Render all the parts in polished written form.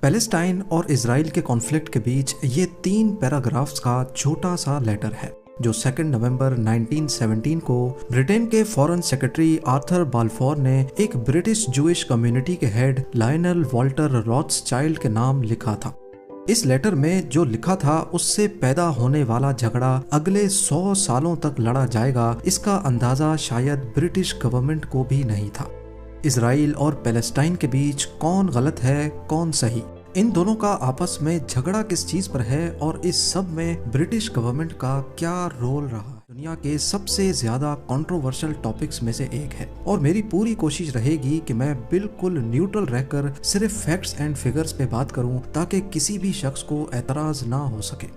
Palestine और Israel के conflict के बीच ये 3 पैराग्राफ्स का छोटा सा लेटर है जो 2 नवंबर 1917 को ब्रिटेन के फॉरेन सेक्रेटरी आर्थर बाल्फोर ने एक ब्रिटिश जूइश कम्युनिटी के हेड लायनल वॉल्टर रॉथस्चाइल्ड के नाम लिखा था। इस लेटर में जो लिखा था उससे पैदा होने वाला झगड़ा अगले 100 सालों तक लड़ा जाएगा, इसका अंदाजा शायद ब्रिटिश गवर्नमेंट को भी नहीं था। इजराइल और पैलेस्टाइन के बीच कौन गलत है कौन सही, इन दोनों का आपस में झगड़ा किस चीज पर है और इस सब में ब्रिटिश गवर्नमेंट का क्या रोल रहा, दुनिया के सबसे ज्यादा कंट्रोवर्शियल टॉपिक्स में से एक है। और मेरी पूरी कोशिश रहेगी कि मैं बिल्कुल न्यूट्रल रहकर सिर्फ फैक्ट्स एंड फिगर्स पे बात करूं ताकि किसी भी शख्स को एतराज ना हो सके।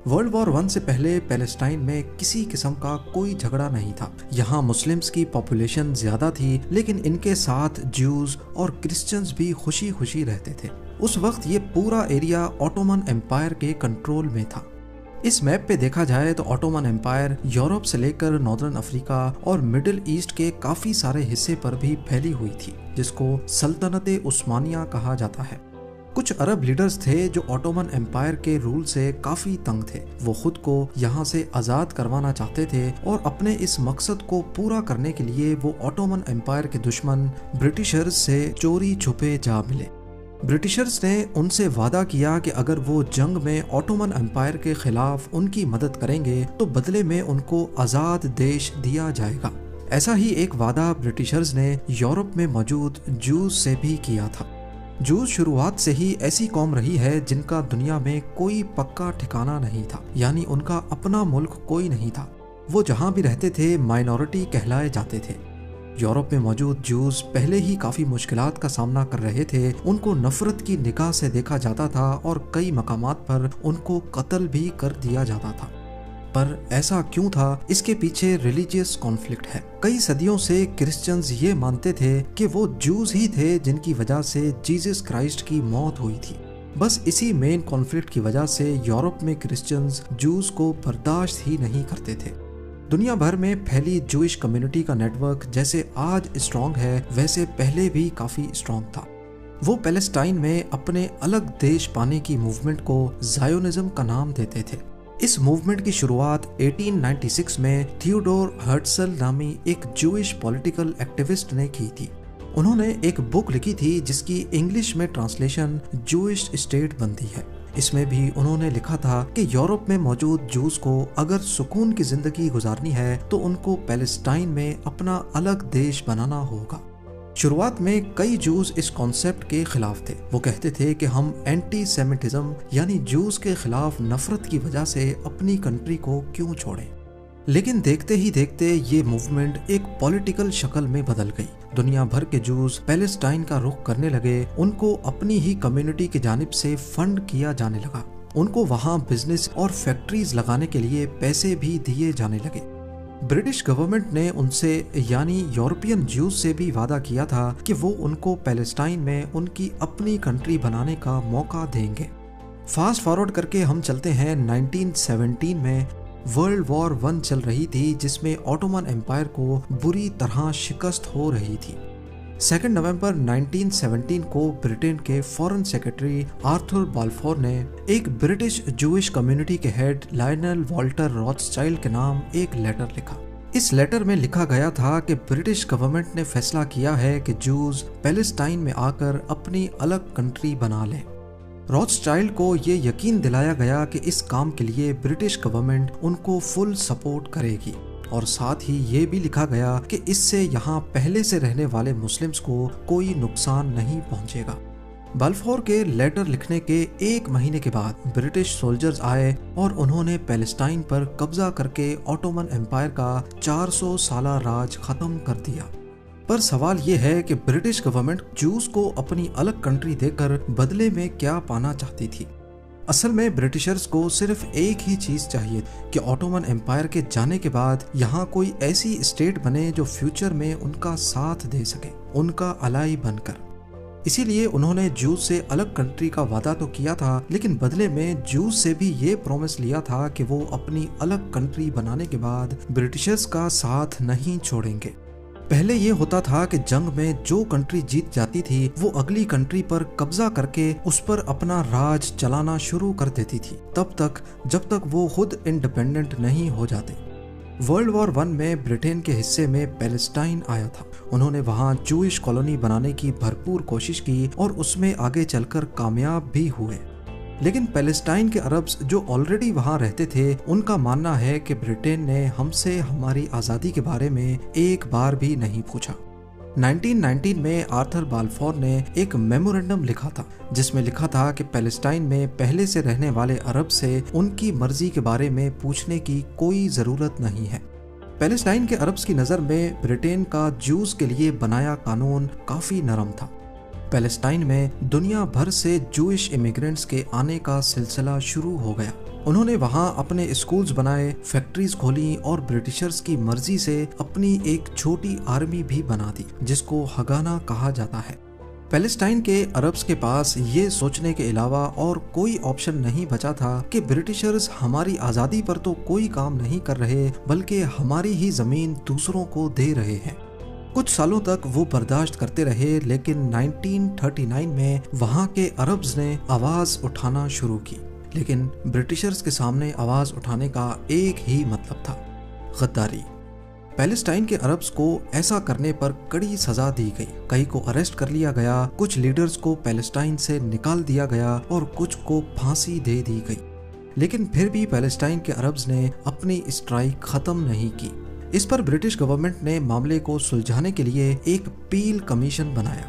वर्ल्ड वॉर 1 से पहले पैलेस्टाइन में किसी किस्म का कोई झगड़ा नहीं था। यहाँ मुस्लिम्स की पॉपुलेशन ज्यादा थी, लेकिन इनके साथ ज्यूज और क्रिश्चियंस भी खुशी खुशी रहते थे। उस वक्त ये पूरा एरिया ऑटोमन एम्पायर के कंट्रोल में था। इस मैप पे देखा जाए तो ऑटोमन एम्पायर यूरोप से लेकर नॉर्दर्न अफ्रीका और मिडिल ईस्ट के काफी सारे हिस्से पर भी फैली हुई थी, जिसको सल्तनत उस्मानिया कहा जाता है। कुछ अरब लीडर्स थे जो ऑटोमन एम्पायर के रूल से काफी तंग थे। वो खुद को यहाँ से आजाद करवाना चाहते थे और अपने इस मकसद को पूरा करने के लिए वो ऑटोमन एम्पायर के दुश्मन ब्रिटिशर्स से चोरी छुपे जा मिले। ब्रिटिशर्स ने उनसे वादा किया कि अगर वो जंग में ऑटोमन एम्पायर के खिलाफ उनकी मदद करेंगे तो बदले में उनको आजाद देश दिया जाएगा। ऐसा ही एक वादा ब्रिटिशर्स ने यूरोप में मौजूद जूस से भी किया था। जूस शुरुआत से ही ऐसी कौम रही है जिनका दुनिया में कोई पक्का ठिकाना नहीं था, यानी उनका अपना मुल्क कोई नहीं था। वो जहाँ भी रहते थे माइनॉरिटी कहलाए जाते थे। यूरोप में मौजूद जूस पहले ही काफी मुश्किलात का सामना कर रहे थे। उनको नफरत की निगाह से देखा जाता था और कई मकामात पर उनको कत्ल भी कर दिया जाता था। पर ऐसा क्यों था, इसके पीछे रिलीजियस कॉन्फ्लिक्ट है। कई सदियों से क्रिश्चियंस ये मानते थे कि वो जूस ही थे जिनकी वजह से जीसस क्राइस्ट की मौत हुई थी। बस इसी मेन कॉन्फ्लिक्ट की वजह से यूरोप में क्रिश्चियंस जूस को बर्दाश्त ही नहीं करते थे। दुनिया भर में फैली जूइश कम्युनिटी का नेटवर्क जैसे आज स्ट्रॉन्ग है, वैसे पहले भी काफी स्ट्रॉन्ग था। वो पैलेस्टाइन में अपने अलग देश पाने की मूवमेंट को ज़ायोनिज्म का नाम देते थे। इस मूवमेंट की शुरुआत 1896 में थियोडोर हर्ट्जल नामी एक जूइश पॉलिटिकल एक्टिविस्ट ने की थी। उन्होंने एक बुक लिखी थी जिसकी इंग्लिश में ट्रांसलेशन जूइश स्टेट बनती है। इसमें भी उन्होंने लिखा था कि यूरोप में मौजूद जूस को अगर सुकून की जिंदगी गुजारनी है तो उनको पैलेस्टाइन में अपना अलग देश बनाना होगा। शुरुआत में कई जूस इस कॉन्सेप्ट के खिलाफ थे। वो कहते थे कि हम एंटी सेमिटिज्म यानी जूस के खिलाफ नफरत की वजह से अपनी कंट्री को क्यों छोड़ें। लेकिन देखते ही देखते ये मूवमेंट एक पॉलिटिकल शक्ल में बदल गई। दुनिया भर के जूस पैलेस्टाइन का रुख करने लगे। उनको अपनी ही कम्युनिटी की जानिब से फंड किया जाने लगा। उनको वहाँ बिजनेस और फैक्ट्रीज लगाने के लिए पैसे भी दिए जाने लगे। ब्रिटिश गवर्नमेंट ने उनसे यानी यूरोपियन जूस से भी वादा किया था कि वो उनको पैलेस्टाइन में उनकी अपनी कंट्री बनाने का मौका देंगे। फास्ट फॉरवर्ड करके हम चलते हैं 1917 में। वर्ल्ड वॉर 1 चल रही थी जिसमें ऑटोमन एम्पायर को बुरी तरह शिकस्त हो रही थी। 2 नवंबर 1917 को ब्रिटेन के फॉरेन सेक्रेटरी आर्थर बाल्फोर ने एक ब्रिटिश जूइश कम्युनिटी के हेड लायनल वॉल्टर रॉथस्चाइल्ड के नाम एक लेटर लिखा। इस लेटर में लिखा गया था कि ब्रिटिश गवर्नमेंट ने फैसला किया है कि जूस पैलेस्टाइन में आकर अपनी अलग कंट्री बना लें। रॉथस्चाइल्ड को ये यकीन दिलाया गया कि इस काम के लिए ब्रिटिश गवर्नमेंट उनको फुल सपोर्ट करेगी और साथ ही ये भी लिखा गया कि इससे यहाँ पहले से रहने वाले मुस्लिम्स को कोई नुकसान नहीं पहुँचेगा। बाल्फोर के लेटर लिखने के 1 महीने के बाद ब्रिटिश सोल्जर्स आए और उन्होंने पैलेस्टाइन पर कब्जा करके ऑटोमन एम्पायर का 400 साला राज खत्म कर दिया। पर सवाल ये है कि ब्रिटिश गवर्नमेंट जूस को अपनी अलग कंट्री देकर बदले में क्या पाना चाहती थी। असल में ब्रिटिशर्स को सिर्फ एक ही चीज चाहिए कि ऑटोमन एम्पायर के जाने के बाद यहाँ कोई ऐसी स्टेट बने जो फ्यूचर में उनका साथ दे सके, उनका अलाई बनकर। इसीलिए उन्होंने जूस से अलग कंट्री का वादा तो किया था, लेकिन बदले में जूस से भी ये प्रॉमिस लिया था कि वो अपनी अलग कंट्री बनाने के बाद ब्रिटिशर्स का साथ नहीं छोड़ेंगे। पहले ये होता था कि जंग में जो कंट्री जीत जाती थी वो अगली कंट्री पर कब्जा करके उस पर अपना राज चलाना शुरू कर देती थी, तब तक जब तक वो खुद इंडिपेंडेंट नहीं हो जाते। वर्ल्ड वॉर 1 में ब्रिटेन के हिस्से में पैलेस्टाइन आया था। उन्होंने वहां जूइश कॉलोनी बनाने की भरपूर कोशिश की और उसमें आगे चलकर कामयाब भी हुए। लेकिन पैलेस्टाइन के अरब्स जो ऑलरेडी वहां रहते थे, उनका मानना है कि ब्रिटेन ने हमसे हमारी आज़ादी के बारे में एक बार भी नहीं पूछा। 1919 में आर्थर बाल्फोर ने एक मेमोरेंडम लिखा था जिसमें लिखा था कि पैलेस्टाइन में पहले से रहने वाले अरब से उनकी मर्जी के बारे में पूछने की कोई ज़रूरत नहीं है। पैलेस्टाइन के अरब्स की नज़र में ब्रिटेन का जूस के लिए बनाया कानून काफ़ी नरम था। पैलेस्टाइन में दुनिया भर से जूइश इमिग्रेंट्स के आने का सिलसिला शुरू हो गया। उन्होंने वहां अपने स्कूल्स बनाए, फैक्ट्रीज खोली और ब्रिटिशर्स की मर्जी से अपनी एक छोटी आर्मी भी बना दी जिसको हगाना कहा जाता है। पैलेस्टाइन के अरब्स के पास ये सोचने के अलावा और कोई ऑप्शन नहीं बचा था कि ब्रिटिशर्स हमारी आज़ादी पर तो कोई काम नहीं कर रहे बल्कि हमारी ही ज़मीन दूसरों को दे रहे हैं। कुछ सालों तक वो बर्दाश्त करते रहे, लेकिन 1939 में वहाँ के अरब्स ने आवाज़ उठाना शुरू की। लेकिन ब्रिटिशर्स के सामने आवाज़ उठाने का एक ही मतलब था, गद्दारी। पैलेस्टाइन के अरब्स को ऐसा करने पर कड़ी सजा दी गई। कई को अरेस्ट कर लिया गया, कुछ लीडर्स को पैलेस्टाइन से निकाल दिया गया और कुछ को फांसी दे दी गई। लेकिन फिर भी पैलेस्टाइन के अरब्स ने अपनी स्ट्राइक खत्म नहीं की। इस पर ब्रिटिश गवर्नमेंट ने मामले को सुलझाने के लिए एक पील कमीशन बनाया।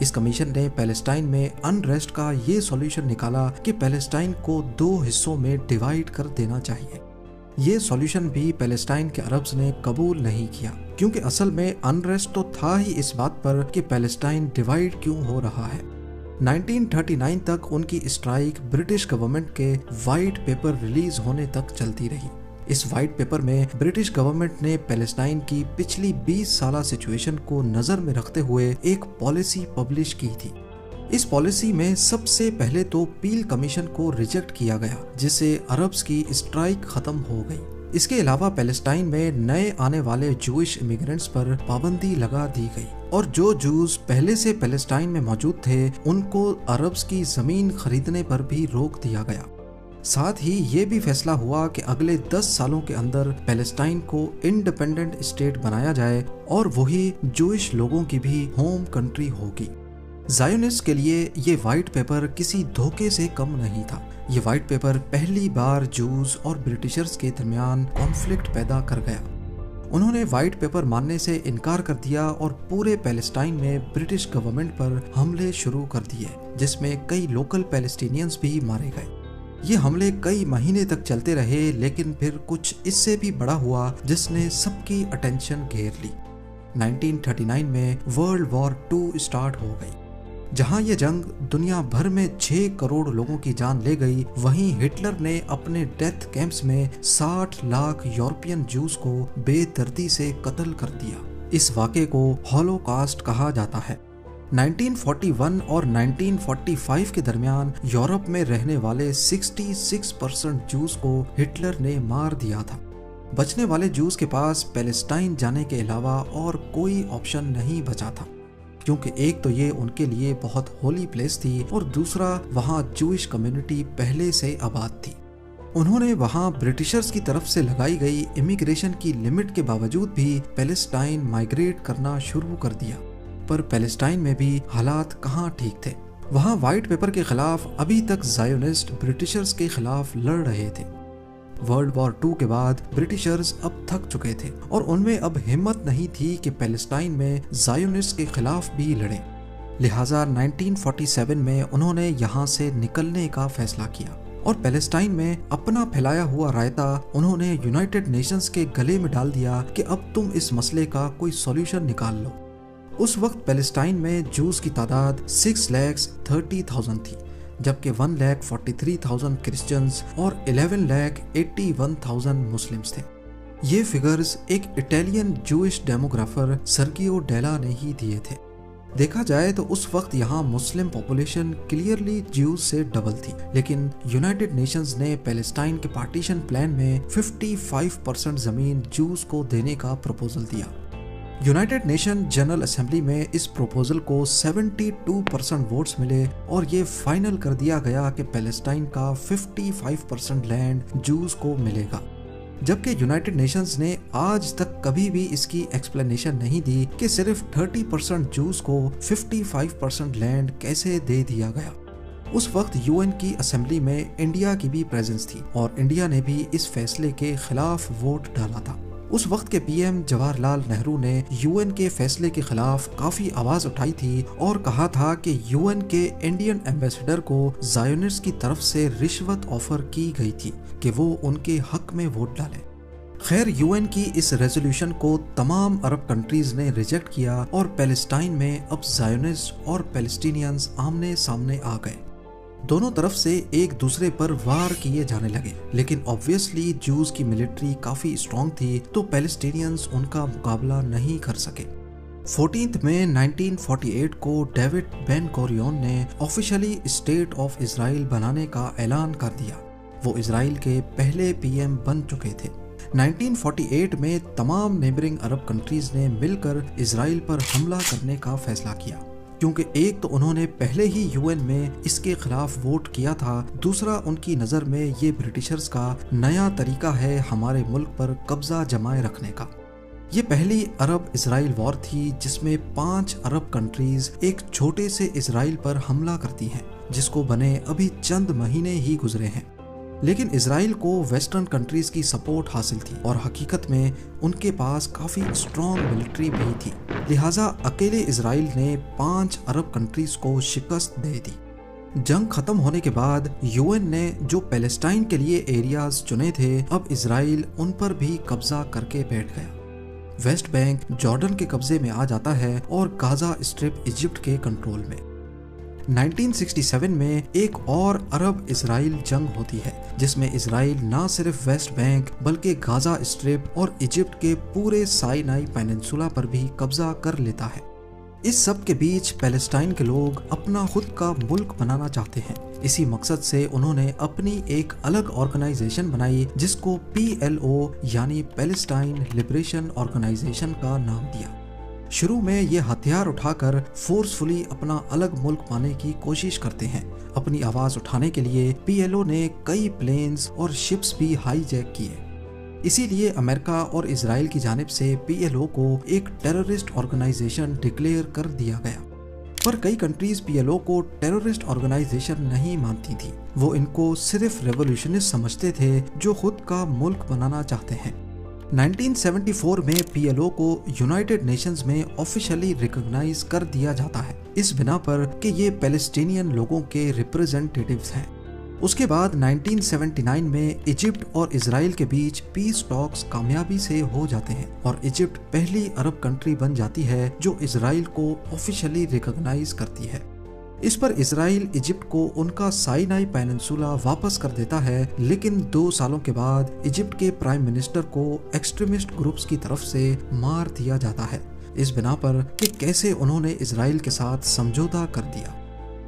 इस कमीशन ने पैलेस्टाइन में अनरेस्ट का ये सॉल्यूशन निकाला कि पैलेस्टाइन को 2 हिस्सों में डिवाइड कर देना चाहिए। ये सॉल्यूशन भी पैलेस्टाइन के अरब्स ने कबूल नहीं किया, क्योंकि असल में अनरेस्ट तो था ही इस बात पर कि पैलेस्टाइन डिवाइड क्यों हो रहा है। 1939 तक उनकी स्ट्राइक ब्रिटिश गवर्नमेंट के वाइट पेपर रिलीज होने तक चलती रही। इस वाइट पेपर में ब्रिटिश गवर्नमेंट ने पैलेस्टाइन की पिछली 20 साला सिचुएशन को नजर में रखते हुए एक पॉलिसी पब्लिश की थी। इस पॉलिसी में सबसे पहले तो पील कमीशन को रिजेक्ट किया गया, जिससे अरब्स की स्ट्राइक खत्म हो गई। इसके अलावा पैलेस्टाइन में नए आने वाले जूइश इमिग्रेंट्स पर पाबंदी लगा दी गई और जो जूस पहले से पैलेस्टाइन में मौजूद थे उनको अरब्स की जमीन खरीदने पर भी रोक दिया गया। साथ ही ये भी फैसला हुआ कि अगले 10 सालों के अंदर पैलेस्टाइन को इंडिपेंडेंट स्टेट बनाया जाए और वही जूइश लोगों की भी होम कंट्री होगी। ज़ायोनिस्ट के लिए ये वाइट पेपर किसी धोखे से कम नहीं था। ये वाइट पेपर पहली बार जूस और ब्रिटिशर्स के दरमियान कॉन्फ्लिक्ट पैदा कर गया। उन्होंने वाइट पेपर मानने से इनकार कर दिया और पूरे पैलेस्टाइन में ब्रिटिश गवर्नमेंट पर हमले शुरू कर दिए, जिसमें कई लोकल पैलेस्टीनियंस भी मारे गए। ये हमले कई महीने तक चलते रहे, लेकिन फिर कुछ इससे भी बड़ा हुआ जिसने सबकी अटेंशन घेर ली। 1939 में वर्ल्ड वॉर 2 स्टार्ट हो गई। जहां ये जंग दुनिया भर में 6 करोड़ लोगों की जान ले गई, वहीं हिटलर ने अपने डेथ कैंप्स में 60 लाख यूरोपियन जूस को बेदर्दी से कत्ल कर दिया। इस वाक़े को हॉलोकॉस्ट कहा जाता है। 1941 और 1945 के दरमियान यूरोप में रहने वाले 66% जूस को हिटलर ने मार दिया था। बचने वाले जूस के पास पैलेस्टाइन जाने के अलावा और कोई ऑप्शन नहीं बचा था, क्योंकि एक तो ये उनके लिए बहुत होली प्लेस थी और दूसरा वहाँ जूइश कम्युनिटी पहले से आबाद थी। उन्होंने वहाँ ब्रिटिशर्स की तरफ से लगाई गई इमिग्रेशन की लिमिट के बावजूद भी पैलेस्टाइन माइग्रेट करना शुरू कर दिया। पर पैलेस्टाइन में भी हालात कहाँ ठीक थे। वहाँ वाइट पेपर के खिलाफ अभी तक ज़ायोनिस्ट ब्रिटिशर्स के खिलाफ लड़ रहे थे। वर्ल्ड वॉर 2 के बाद ब्रिटिशर्स अब थक चुके थे और उनमें अब हिम्मत नहीं थी कि पैलेस्टाइन में ज़ायोनिस्ट के खिलाफ भी लड़ें। लिहाजा 1947 में उन्होंने यहाँ से निकलने का फैसला किया और पैलेस्टाइन में अपना फैलाया हुआ रायता उन्होंने यूनाइटेड नेशंस के गले में डाल दिया कि अब तुम इस मसले का कोई सॉल्यूशन निकाल लो। उस वक्त पैलेस्टाइन में जूस की तादाद 6,30,000 थी, जबकि 1,43,000 क्रिश्चियंस और 11,81,000 मुस्लिम्स थे। ये फिगर्स एक इटालियन जूइश डेमोग्राफर सर्गियो डेला ने ही दिए थे। देखा जाए तो उस वक्त यहाँ मुस्लिम पॉपुलेशन क्लियरली ज्यूज से डबल थी, लेकिन यूनाइटेड नेशंस ने पैलेस्टाइन के पार्टीशन प्लान में 55% जमीन जूस को देने का प्रपोजल दिया। यूनाइटेड नेशन जनरल असेंबली में इस प्रोपोजल को 72% वोट्स मिले और ये फाइनल कर दिया गया कि पैलेस्टाइन का 55% लैंड जूस को मिलेगा। जबकि यूनाइटेड नेशंस ने आज तक कभी भी इसकी एक्सप्लेनेशन नहीं दी कि सिर्फ 30% जूस को 55% लैंड कैसे दे दिया गया। उस वक्त यूएन की असेंबली में इंडिया की भी प्रेजेंस थी और इंडिया ने भी इस फैसले के खिलाफ वोट डाला था। उस वक्त के पीएम जवाहरलाल नेहरू ने यूएन के फैसले के खिलाफ काफी आवाज उठाई थी और कहा था कि यूएन के इंडियन एम्बेसडर को जायोनिस्ट की तरफ से रिश्वत ऑफर की गई थी कि वो उनके हक में वोट डालें। खैर, यूएन की इस रेजोल्यूशन को तमाम अरब कंट्रीज ने रिजेक्ट किया और पैलेस्टाइन में अब जायोनिस्ट और पैलेस्टीनियंस आमने सामने आ गए। दोनों तरफ से एक दूसरे पर वार किए जाने लगे, लेकिन ऑब्वियसली जूस की मिलिट्री काफी स्ट्रॉन्ग थी तो पैलेस्टीनियंस उनका मुकाबला नहीं कर सके। 14 मई 1948 को डेविड बेन गोरियन ने ऑफिशियली स्टेट ऑफ इजराइल बनाने का ऐलान कर दिया। वो इजराइल के पहले पीएम बन चुके थे। 1948 में तमाम नेबरिंग अरब कंट्रीज ने मिलकर इजराइल पर हमला करने का फैसला किया, क्योंकि एक तो उन्होंने पहले ही यूएन में इसके खिलाफ वोट किया था, दूसरा उनकी नज़र में ये ब्रिटिशर्स का नया तरीका है हमारे मुल्क पर कब्जा जमाए रखने का। ये पहली अरब इजराइल वॉर थी जिसमें 5 अरब कंट्रीज एक छोटे से इजराइल पर हमला करती हैं, जिसको बने अभी चंद महीने ही गुजरे हैं। लेकिन इजराइल को वेस्टर्न कंट्रीज की सपोर्ट हासिल थी और हकीकत में उनके पास काफी स्ट्रॉन्ग मिलिट्री भी थी, लिहाजा अकेले इजराइल ने 5 अरब कंट्रीज को शिकस्त दे दी। जंग खत्म होने के बाद यूएन ने जो पैलेस्टाइन के लिए एरियाज चुने थे, अब इजराइल उन पर भी कब्जा करके बैठ गया। वेस्ट बैंक जॉर्डन के कब्जे में आ जाता है और गाजा स्ट्रिप इजिप्ट के कंट्रोल में। 1967 में एक और अरब इजराइल जंग होती है, जिसमें इजराइल ना सिर्फ वेस्ट बैंक बल्कि गाजा स्ट्रिप और इजिप्ट के पूरे साइनाई पेनिनसुला पर भी कब्जा कर लेता है। इस सब के बीच पैलेस्टाइन के लोग अपना खुद का मुल्क बनाना चाहते हैं। इसी मकसद से उन्होंने अपनी एक अलग ऑर्गेनाइजेशन बनाई जिसको PLO यानी पैलेस्टाइन लिबरेशन ऑर्गेनाइजेशन का नाम दिया। शुरू में ये हथियार उठाकर फोर्सफुली अपना अलग मुल्क पाने की कोशिश करते हैं। अपनी आवाज उठाने के लिए PLO ने कई प्लेन्स और शिप्स भी हाईजैक किए। इसीलिए अमेरिका और इजराइल की जानिब से PLO को एक टेररिस्ट ऑर्गेनाइजेशन डिक्लेयर कर दिया गया। पर कई कंट्रीज PLO को टेररिस्ट ऑर्गेनाइजेशन नहीं मानती थी। वो इनको सिर्फ रेवोल्यूशनिस्ट समझते थे जो खुद का मुल्क बनाना चाहते हैं। 1974 में PLO को यूनाइटेड नेशंस में ऑफिशियली रिकॉग्नाइज कर दिया जाता है, इस बिना पर कि ये पैलेस्टीनियन लोगों के रिप्रेजेंटेटिव्स हैं। उसके बाद 1979 में इजिप्ट और इजराइल के बीच पीस टॉक्स कामयाबी से हो जाते हैं और इजिप्ट पहली अरब कंट्री बन जाती है जो इजराइल को ऑफिशियली रिकॉग्नाइज करती है। इस पर इजराइल इजिप्ट को उनका साइनाई पेनिनसुला वापस कर देता है, लेकिन 2 सालों के बाद इजिप्ट के प्राइम मिनिस्टर को एक्सट्रीमिस्ट ग्रुप्स की तरफ से मार दिया जाता है, इस बिना पर कि कैसे उन्होंने इजराइल के साथ समझौता कर दिया।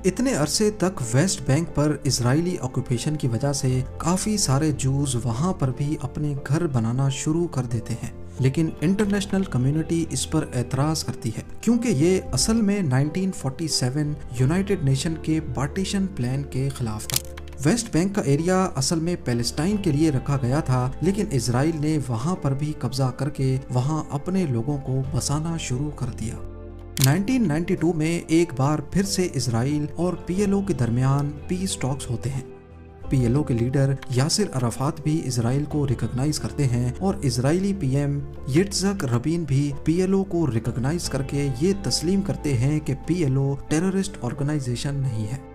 इतने अरसे तक वेस्ट बैंक पर इजरायली ऑक्यूपेशन की वजह से काफी सारे जूस वहां पर भी अपने घर बनाना शुरू कर देते हैं, लेकिन इंटरनेशनल कम्युनिटी इस पर एतराज करती है क्योंकि ये असल में 1947 यूनाइटेड नेशन के पार्टीशन प्लान के खिलाफ था। वेस्ट बैंक का एरिया असल में पैलेस्टाइन के लिए रखा गया था, लेकिन इजराइल ने वहां पर भी कब्जा करके वहां अपने लोगों को बसाना शुरू कर दिया। 1992 में एक बार फिर से इजराइल और PLO के दरमियान पीस टॉक्स होते हैं। PLO के लीडर यासिर अराफात भी इजराइल को रिकॉग्नाइज करते हैं और इजरायली PM यित्ज़हक रबीन भी PLO को रिकॉग्नाइज करके ये तस्लीम करते हैं कि PLO टेररिस्ट ऑर्गेनाइजेशन नहीं है।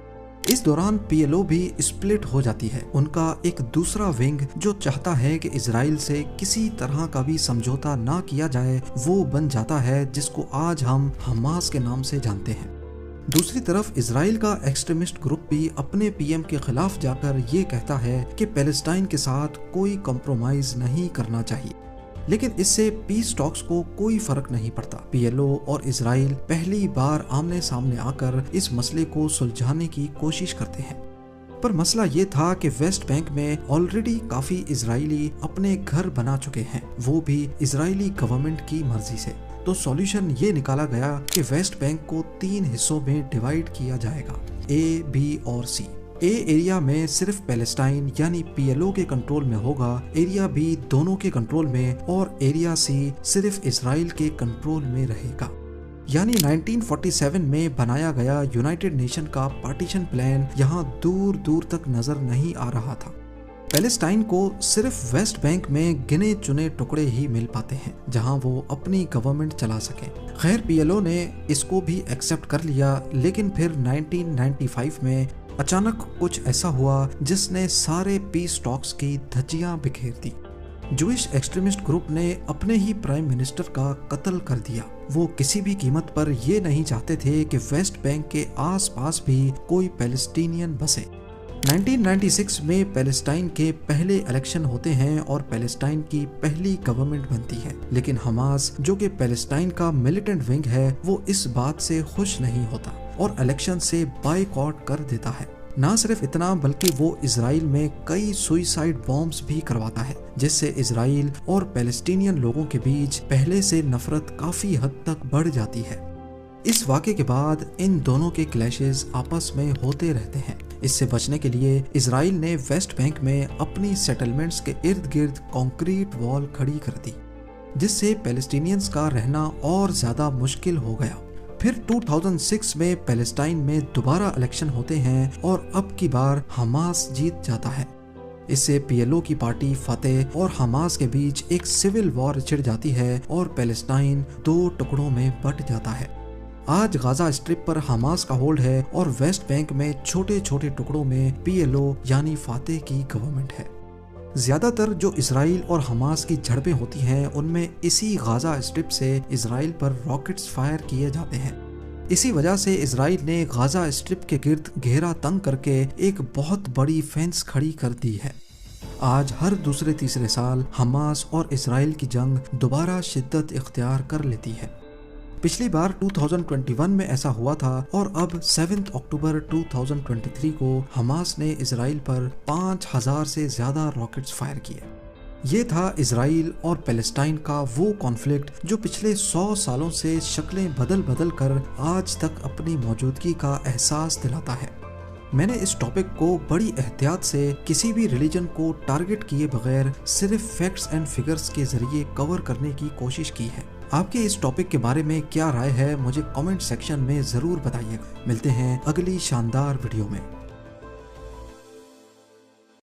इस दौरान PLO भी स्प्लिट हो जाती है। उनका एक दूसरा विंग जो चाहता है कि इजराइल से किसी तरह का भी समझौता ना किया जाए, वो बन जाता है जिसको आज हम हमास के नाम से जानते हैं। दूसरी तरफ इजराइल का एक्सट्रीमिस्ट ग्रुप भी अपने PM के खिलाफ जाकर ये कहता है कि पैलेस्टाइन के साथ कोई कॉम्प्रोमाइज नहीं करना चाहिए, लेकिन इससे पीस टॉक्स को कोई फर्क नहीं पड़ता। PLO और इजराइल पहली बार आमने सामने आकर इस मसले को सुलझाने की कोशिश करते हैं। पर मसला ये था कि वेस्ट बैंक में ऑलरेडी काफी इजरायली अपने घर बना चुके हैं, वो भी इजरायली गवर्नमेंट की मर्जी से। तो सॉल्यूशन ये निकाला गया कि वेस्ट बैंक को 3 हिस्सों में डिवाइड किया जाएगा, ए, बी और सी। ए एरिया में सिर्फ पैलेस्टाइन यानी PLO के कंट्रोल में होगा, एरिया बी दोनों के कंट्रोल में और एरिया सी सिर्फ इसराइल के कंट्रोल में रहेगा। यानी 1947 में बनाया गया यूनाइटेड नेशन का पार्टीशन प्लान यहाँ दूर दूर तक नजर नहीं आ रहा था। पैलेस्टाइन को सिर्फ वेस्ट बैंक में गिने चुने टुकड़े ही मिल पाते हैं जहां वो अपनी गवर्नमेंट चला सके। खैर PLO ने इसको भी एक्सेप्ट कर लिया, लेकिन फिर 1995 में अचानक कुछ ऐसा हुआ जिसने सारे पीस टॉक्स की धज्जियां बिखेर दी। जूइश एक्सट्रीमिस्ट ग्रुप ने अपने ही प्राइम मिनिस्टर का कत्ल कर दिया। वो किसी भी कीमत पर ये नहीं चाहते थे कि वेस्ट बैंक के आसपास भी कोई पैलेस्टीनियन बसे। 1996 में पैलेस्टाइन के पहले इलेक्शन होते हैं और पैलेस्टाइन की पहली गवर्नमेंट बनती है, लेकिन हमास जो कि पैलेस्टाइन का मिलिटेंट विंग है वो इस बात से खुश नहीं होता और इलेक्शन से बायकॉट कर देता है। ना सिर्फ इतना बल्कि वो इजराइल में कई सुइसाइड बॉम्ब्स भी करवाता है, जिससे इजराइल और पैलेस्टीनियन लोगों के बीच पहले से नफरत काफी हद तक बढ़ जाती है। इस वाक़े के बाद इन दोनों के क्लैशेस आपस में होते रहते हैं। इससे बचने के लिए इजराइल ने वेस्ट बैंक में अपनी सेटलमेंट्स के इर्द गिर्द कंक्रीट वॉल खड़ी कर दी, जिससे पैलेस्टीनियंस का रहना और ज्यादा मुश्किल हो गया। फिर 2006 में पैलेस्टाइन में दोबारा इलेक्शन होते हैं और अब की बार हमास जीत जाता है। इससे PLO की पार्टी फतेह और हमास के बीच एक सिविल वॉर छिड़ जाती है और पैलेस्टाइन 2 टुकड़ों में बट जाता है। आज गाजा स्ट्रिप पर हमास का होल्ड है और वेस्ट बैंक में छोटे छोटे टुकड़ों में PLO यानी फतेह की गवर्नमेंट है। ज्यादातर जो इजराइल और हमास की झड़पें होती हैं उनमें इसी गाजा स्ट्रिप से इजराइल पर रॉकेट्स फायर किए जाते हैं। इसी वजह से इजराइल ने गाजा स्ट्रिप के गिर्द घेरा तंग करके एक बहुत बड़ी फेंस खड़ी कर दी है। आज हर दूसरे तीसरे साल हमास और इजराइल की जंग दोबारा शिद्दत इख्तियार कर लेती है। पिछली बार 2021 में ऐसा हुआ था और अब 7 अक्टूबर 2023 को हमास ने इजराइल पर 5000 से ज्यादा रॉकेट्स फायर किए। ये था इजराइल और पैलेस्टाइन का वो कॉन्फ्लिक्ट जो पिछले 100 सालों से शक्लें बदल बदल कर आज तक अपनी मौजूदगी का एहसास दिलाता है। मैंने इस टॉपिक को बड़ी एहतियात से किसी भी रिलीजन को टारगेट किए बगैर सिर्फ फैक्ट्स एंड फिगर्स के जरिए कवर करने की कोशिश की है। आपके इस टॉपिक के बारे में क्या राय है मुझे कमेंट सेक्शन में जरूर बताइएगा। मिलते हैं अगली शानदार वीडियो में।